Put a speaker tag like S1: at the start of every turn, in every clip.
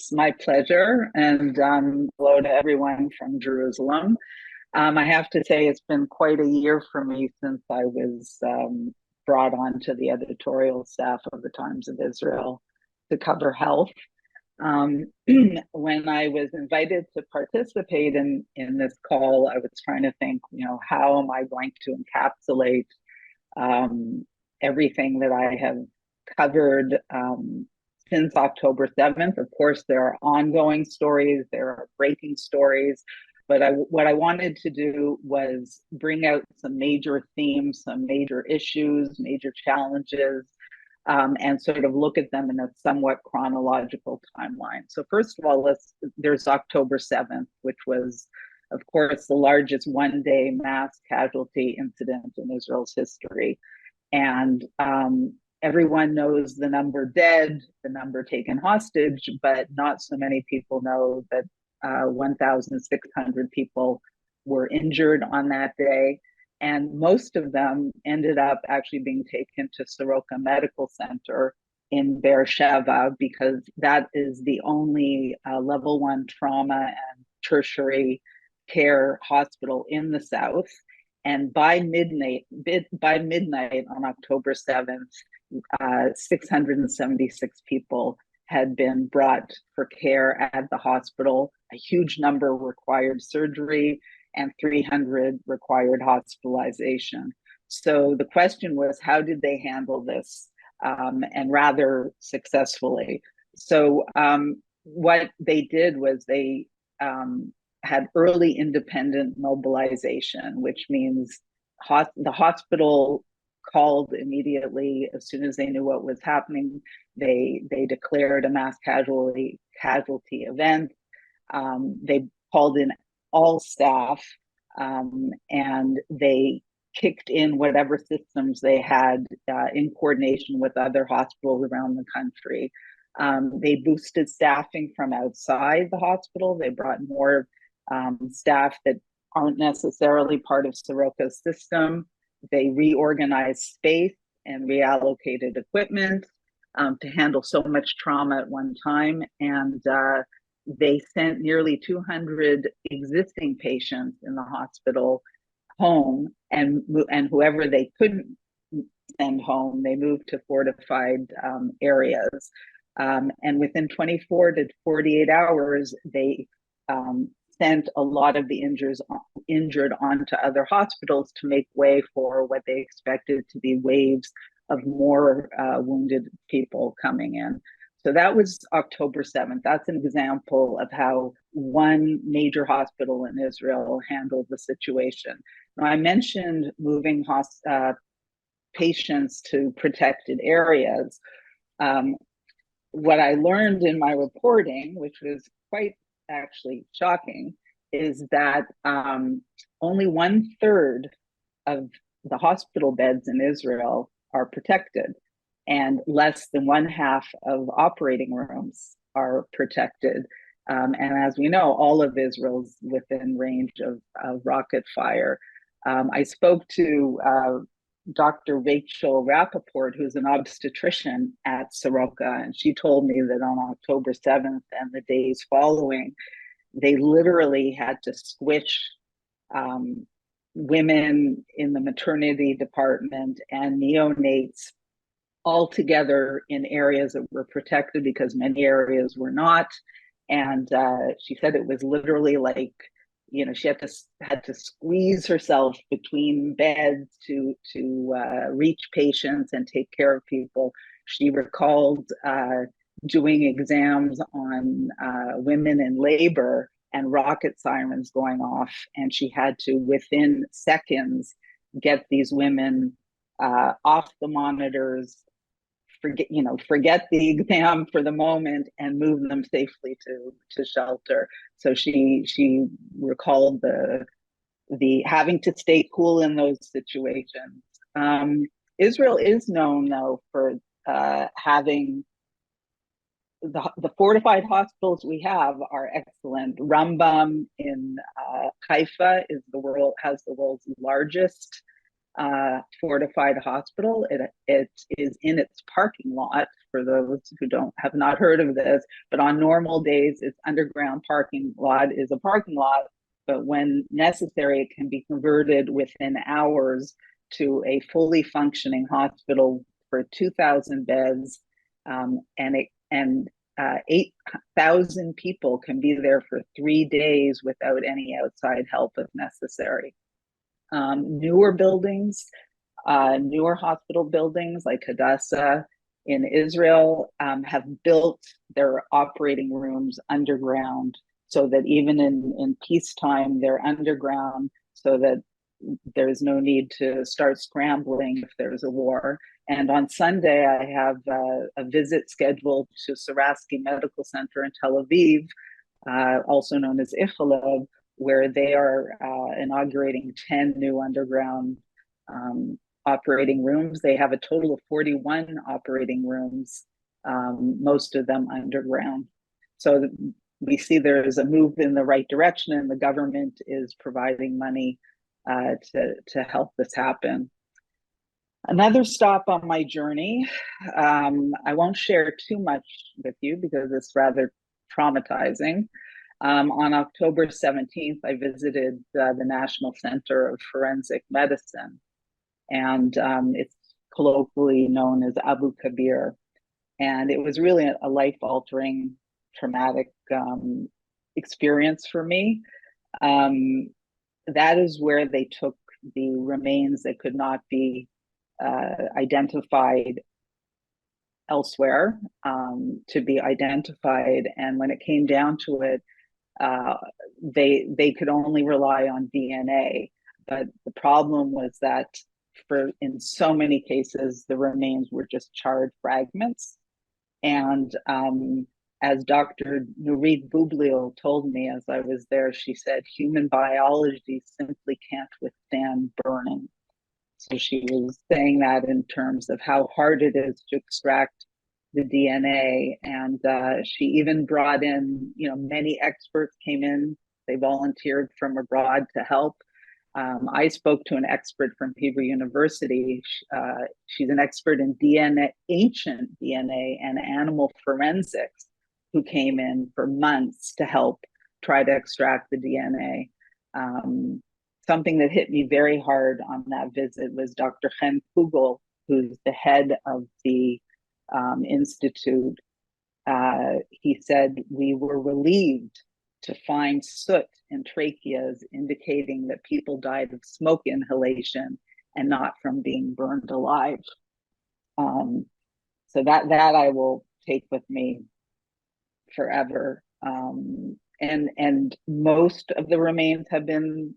S1: It's my pleasure, and hello to everyone from Jerusalem. I have to say, it's been quite a year for me since I was brought on to the editorial staff of the Times of Israel to cover health. Um, when I was invited to participate in this call, I was trying to think, how am I going to encapsulate um, everything that I have covered since October 7th. Of course, there are ongoing stories, there are breaking stories, but what I wanted to do was bring out some major themes, some major issues, major challenges, and sort of look at them in a somewhat chronological timeline. So first of all, there's October 7th, which was, of course, the largest one-day mass casualty incident in Israel's history. And everyone knows the number dead, the number taken hostage, but not so many people know that 1,600 people were injured on that day. And most of them ended up actually being taken to Soroka Medical Center in Beersheba, because that is the only level 1 trauma and tertiary care hospital in the South. And by midnight on October 7th, 676 people had been brought for care at the hospital. A huge number required surgery, and 300 required hospitalization. So the question was, how did they handle this? And rather successfully. So what they did was they had early independent mobilization, which means the hospital called immediately as soon as they knew what was happening. They declared a mass casualty event. They called in all staff, and they kicked in whatever systems they had in coordination with other hospitals around the country. They boosted staffing from outside the hospital. They brought more staff that aren't necessarily part of Soroka's system. They reorganized space and reallocated equipment to handle so much trauma at one time. And they sent nearly 200 existing patients in the hospital home, and whoever they couldn't send home, they moved to fortified areas. And within 24 to 48 hours, they sent a lot of the injured onto other hospitals to make way for what they expected to be waves of more wounded people coming in. So that was October 7th. That's an example of how one major hospital in Israel handled the situation. Now, I mentioned moving patients to protected areas. What I learned in my reporting, which was quite actually shocking, is that only 1/3 of the hospital beds in Israel are protected, and less than 1/2 of operating rooms are protected. And as we know, all of Israel's within range of rocket fire. I spoke to Dr. Rachel Rappaport, who's an obstetrician at Soroka, and she told me that on October 7th and the days following, they literally had to squish women in the maternity department and neonates all together in areas that were protected because many areas were not. And she said it was literally like, she had to squeeze herself between beds to reach patients and take care of people. She recalled doing exams on women in labor and rocket sirens going off, and she had to, within seconds, get these women off the monitors, forget the exam for the moment, and move them safely to shelter. So she recalled the having to stay cool in those situations. Israel is known, though, for having the fortified hospitals we have are excellent. Rambam in Haifa has the world's largest fortified hospital. It is in its parking lot, for those who have not heard of this, but on normal days, its underground parking lot is a parking lot, but when necessary, it can be converted within hours to a fully functioning hospital for 2,000 beds, and 8,000 people can be there for 3 days without any outside help if necessary. Newer buildings, newer hospital buildings like Hadassah in Israel have built their operating rooms underground, so that even in peacetime, they're underground, so that there's no need to start scrambling if there's a war. And on Sunday, I have a visit scheduled to Sourasky Medical Center in Tel Aviv, also known as Ichilov, where they are inaugurating 10 new underground operating rooms. They have a total of 41 operating rooms, most of them underground. So we see there's a move in the right direction, and the government is providing money to help this happen. Another stop on my journey, I won't share too much with you because it's rather traumatizing. On October 17th, I visited the National Center of Forensic Medicine, and it's colloquially known as Abu Kabir. And it was really a life-altering, traumatic experience for me. That is where they took the remains that could not be identified elsewhere to be identified. And when it came down to it, they could only rely on DNA. But the problem was that in so many cases, the remains were just charred fragments. And as Dr. Nurit Bublio told me as I was there, she said, human biology simply can't withstand burning. So she was saying that in terms of how hard it is to extract the DNA. And she even brought in, many experts came in. They volunteered from abroad to help. I spoke to an expert from Hebrew University. She's an expert in DNA, ancient DNA and animal forensics, who came in for months to help try to extract the DNA. Something that hit me very hard on that visit was Dr. Chen Kugel, who's the head of the institute. He said, we were relieved to find soot in tracheas, indicating that people died of smoke inhalation and not from being burned alive. So that I will take with me forever. And most of the remains have been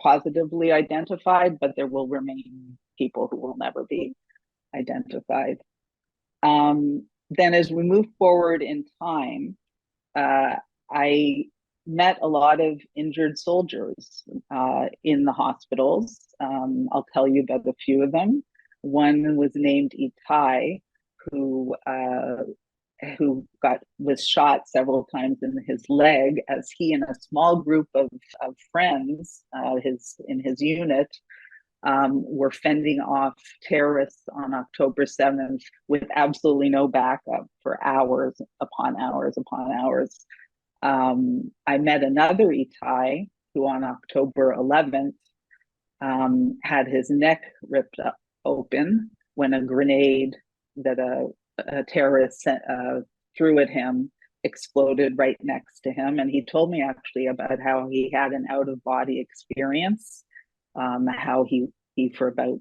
S1: positively identified, but there will remain people who will never be identified. Then as we move forward in time, I met a lot of injured soldiers in the hospitals. I'll tell you about a few of them. One was named Itai, who was shot several times in his leg as he and a small group of friends in his unit were fending off terrorists on October 7th with absolutely no backup for hours upon hours upon hours. I met another Itai who on October 11th had his neck ripped open when a grenade that a terrorist threw at him exploded right next to him. And he told me actually about how he had an out-of-body experience, how he for about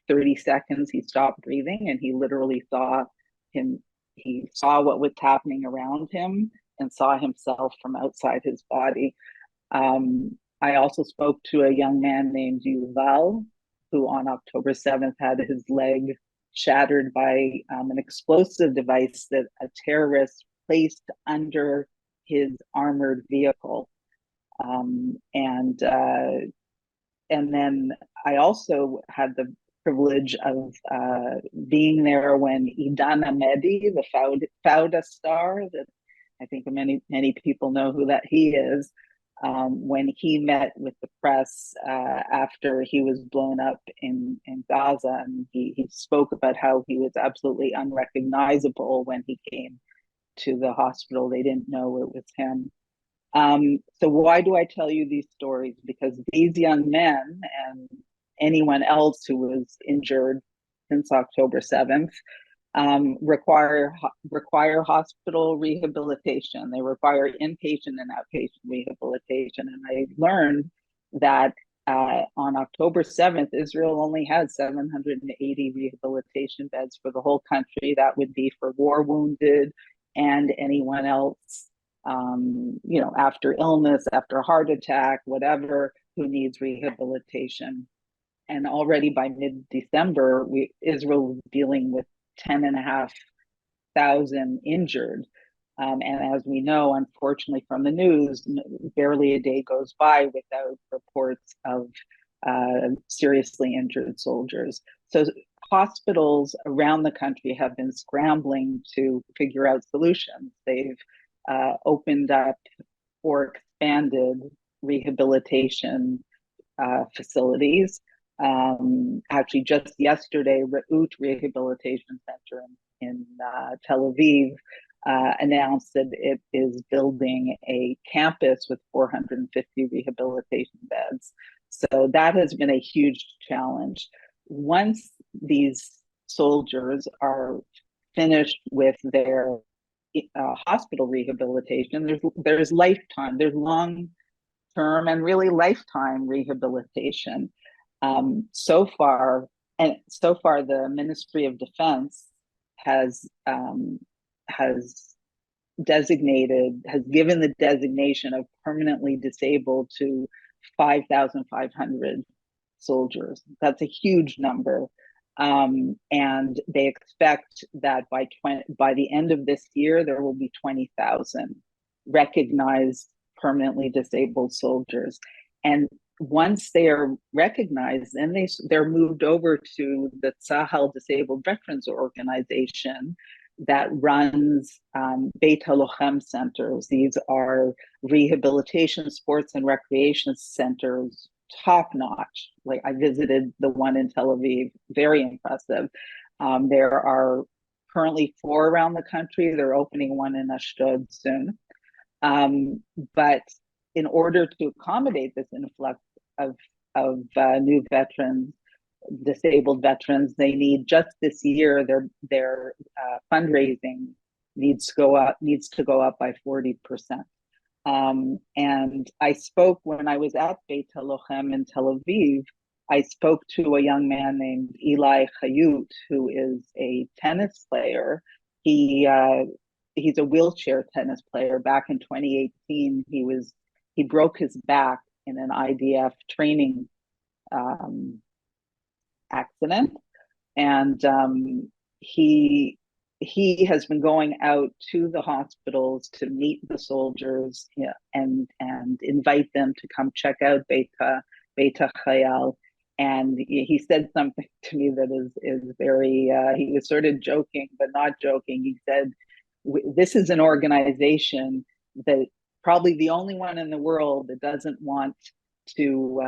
S1: 30 seconds, he stopped breathing and he literally he saw what was happening around him and saw himself from outside his body. I also spoke to a young man named Yuval, who on October 7th had his leg shattered by an explosive device that a terrorist placed under his armored vehicle. And then I also had the privilege of being there when Idan Amedi, the Fauda star, that I think many people know who he is, when he met with the press after he was blown up in Gaza, and he spoke about how he was absolutely unrecognizable when he came to the hospital. They didn't know it was him. So why do I tell you these stories? Because these young men and anyone else who was injured since October 7th require hospital rehabilitation. They require inpatient and outpatient rehabilitation. And I learned that on October 7th, Israel only had 780 rehabilitation beds for the whole country. That would be for war wounded and anyone else, after illness, after heart attack, whatever, who needs rehabilitation. And already by mid-December, Israel was dealing with 10,500 injured. And as we know, unfortunately, from the news, barely a day goes by without reports of seriously injured soldiers. So hospitals around the country have been scrambling to figure out solutions. They've opened up or expanded rehabilitation facilities. Actually, just yesterday, Re'ut Rehabilitation Center in Tel Aviv announced that it is building a campus with 450 rehabilitation beds. So that has been a huge challenge. Once these soldiers are finished with their hospital rehabilitation, there's lifetime, there's long term and really lifetime rehabilitation. So far, the Ministry of Defense has given the designation of permanently disabled to 5,500 soldiers. That's a huge number. And they expect that by the end of this year, there will be 20,000 recognized permanently disabled soldiers. And once they are recognized, then they're moved over to the Tzahal Disabled Veterans Organization that runs Beit HaLochem centers. These are rehabilitation, sports, and recreation centers, top notch. Like, I visited the one in Tel Aviv, very impressive. There are currently 4 around the country. They're opening one in Ashdod soon. But in order to accommodate this influx of new veterans, disabled veterans, they need, just this year, their fundraising needs to go up by 40%. And I spoke when I was at Beit HaLochem in Tel Aviv. I spoke to a young man named Eli Chayut, who is a tennis player. He's a wheelchair tennis player. Back in 2018, he broke his back in an IDF training accident, and he has been going out to the hospitals to meet the soldiers, and invite them to come check out Beit HaChayal. And he said something to me that is very, he was sort of joking, but not joking. He said, this is an organization that probably the only one in the world that doesn't want to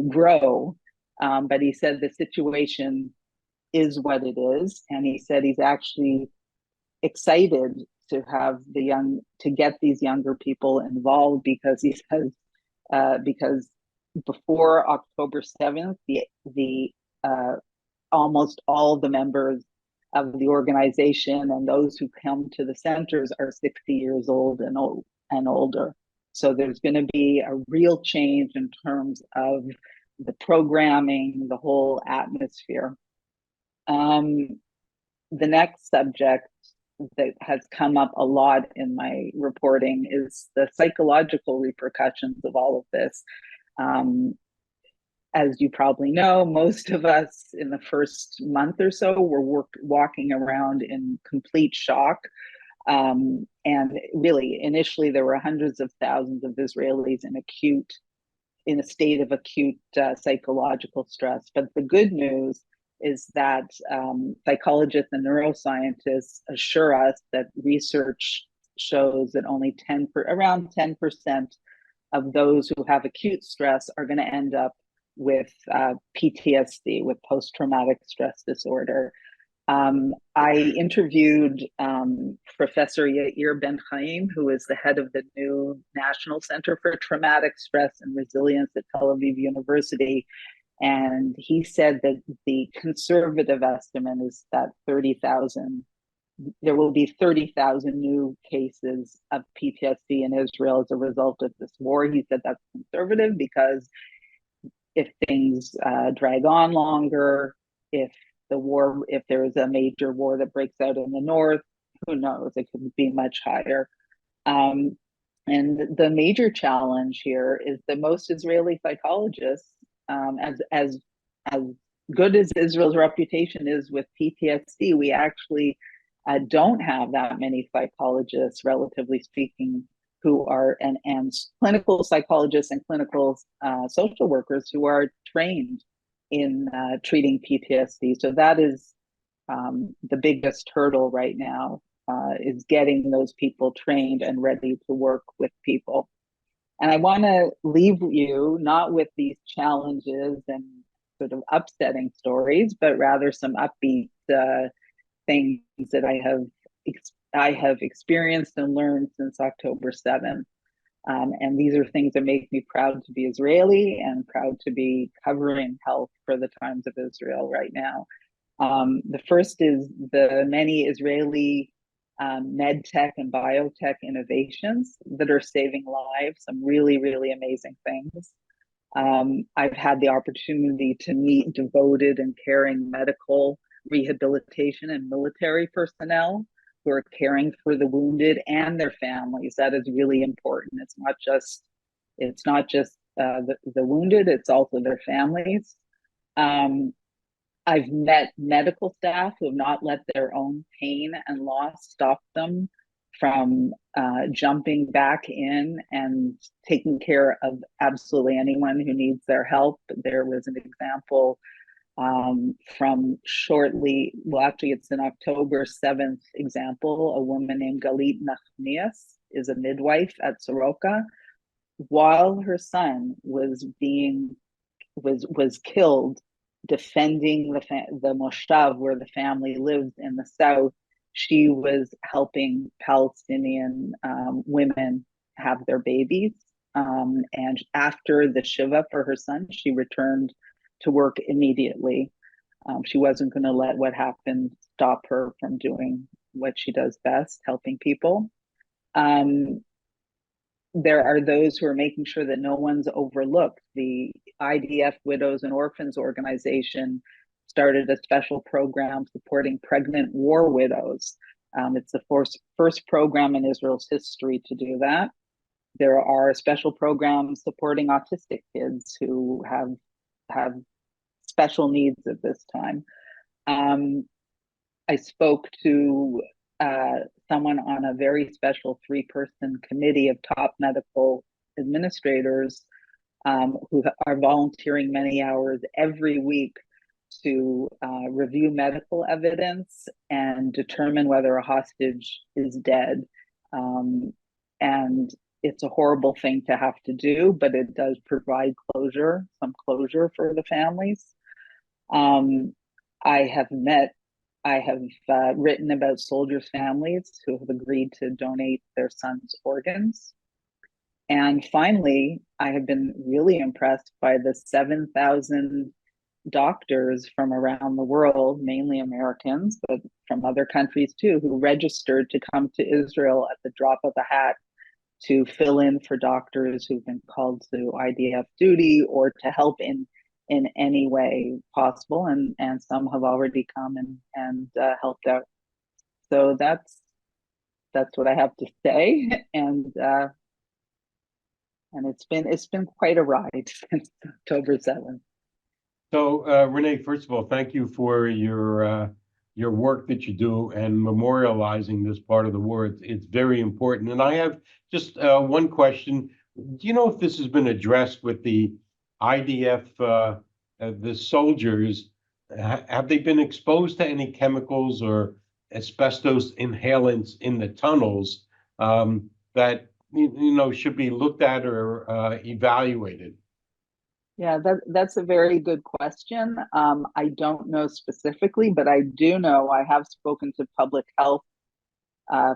S1: grow. But he said the situation is what it is. And he said he's actually excited to get these younger people involved, because he says, because before October 7th, the almost all the members of the organization and those who come to the centers are 60 years old and older. So there's going to be a real change in terms of the programming, the whole atmosphere. The next subject that has come up a lot in my reporting is the psychological repercussions of all of this. As you probably know, most of us in the first month or so were walking around in complete shock. And really, initially, there were hundreds of thousands of Israelis in a state of acute psychological stress. But the good news is that psychologists and neuroscientists assure us that research shows that only around 10% of those who have acute stress are going to end up with PTSD, with post-traumatic stress disorder. I interviewed Professor Yair Ben-Chaim, who is the head of the new National Center for Traumatic Stress and Resilience at Tel Aviv University. And he said that the conservative estimate is that there will be 30,000 new cases of PTSD in Israel as a result of this war. He said that's conservative because if things drag on longer, if there is a major war that breaks out in the north, who knows? It could be much higher. And the major challenge here is that most Israeli psychologists, as good as Israel's reputation is with PTSD, we actually don't have that many psychologists, relatively speaking, who are and clinical psychologists and clinical social workers who are trained in treating PTSD. So that is the biggest hurdle right now, is getting those people trained and ready to work with people. And I want to leave you not with these challenges and sort of upsetting stories, but rather some upbeat things that I have experienced and learned since October 7th. And these are things that make me proud to be Israeli and proud to be covering health for the Times of Israel right now. The first is the many Israeli med tech and biotech innovations that are saving lives, some really, really amazing things. I've had the opportunity to meet devoted and caring medical, rehabilitation, and military personnel who are caring for the wounded and their families. That is really important. It's not just the wounded; it's also their families. I've met medical staff who have not let their own pain and loss stop them from jumping back in and taking care of absolutely anyone who needs their help. There was an example from it's an October 7th example. A woman named Galit Nachmias is a midwife at Soroka. While her son was killed defending the moshav where the family lives in the south, she was helping Palestinian women have their babies. And after the shiva for her son, she returned to work immediately. She wasn't going to let what happened stop her from doing what she does best, helping people. There are those who are making sure that no one's overlooked. The IDF Widows and Orphans organization started a special program supporting pregnant war widows. It's the first program in Israel's history to do that. There are special programs supporting autistic kids who have special needs at this time. I spoke to someone on a very special 3-person committee of top medical administrators who are volunteering many hours every week to review medical evidence and determine whether a hostage is dead. And it's a horrible thing to have to do, but it does provide some closure for the families. I have written about soldiers' families who have agreed to donate their sons' organs. And finally, I have been really impressed by the 7,000 doctors from around the world, mainly Americans, but from other countries too, who registered to come to Israel at the drop of a hat to fill in for doctors who've been called to IDF duty or to help in any way possible, and some have already come and helped out. So that's what I have to say, and it's been quite a ride since October 7th.
S2: So Renee, first of all, thank you for your work that you do and memorializing this part of the war. It's very important. And I have just one question. Do you know if this has been addressed with the IDF, the soldiers? Have they been exposed to any chemicals or asbestos inhalants in the tunnels that should be looked at or evaluated?
S1: Yeah, that's a very good question. I don't know specifically, but I do know I have spoken to public health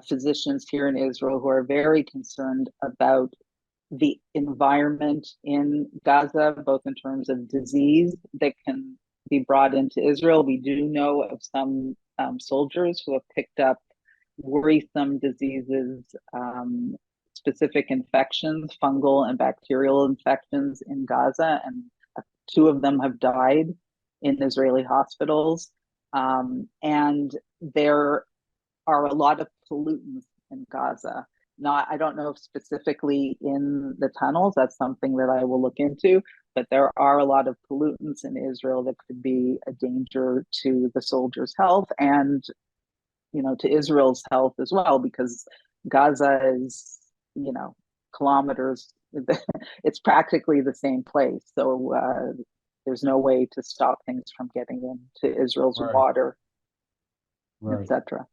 S1: physicians here in Israel who are very concerned about the environment in Gaza, both in terms of disease that can be brought into Israel. We do know of some soldiers who have picked up worrisome diseases, specific infections, fungal and bacterial infections in Gaza, and two of them have died in Israeli hospitals. And there are a lot of pollutants in Gaza. Not, I don't know if specifically in the tunnels. That's something that I will look into. But there are a lot of pollutants in Israel that could be a danger to the soldiers' health and, to Israel's health as well, because Gaza is, kilometers. It's practically the same place. So there's no way to stop things from getting into Israel's
S2: Right.
S1: water,
S2: Right.
S1: etc.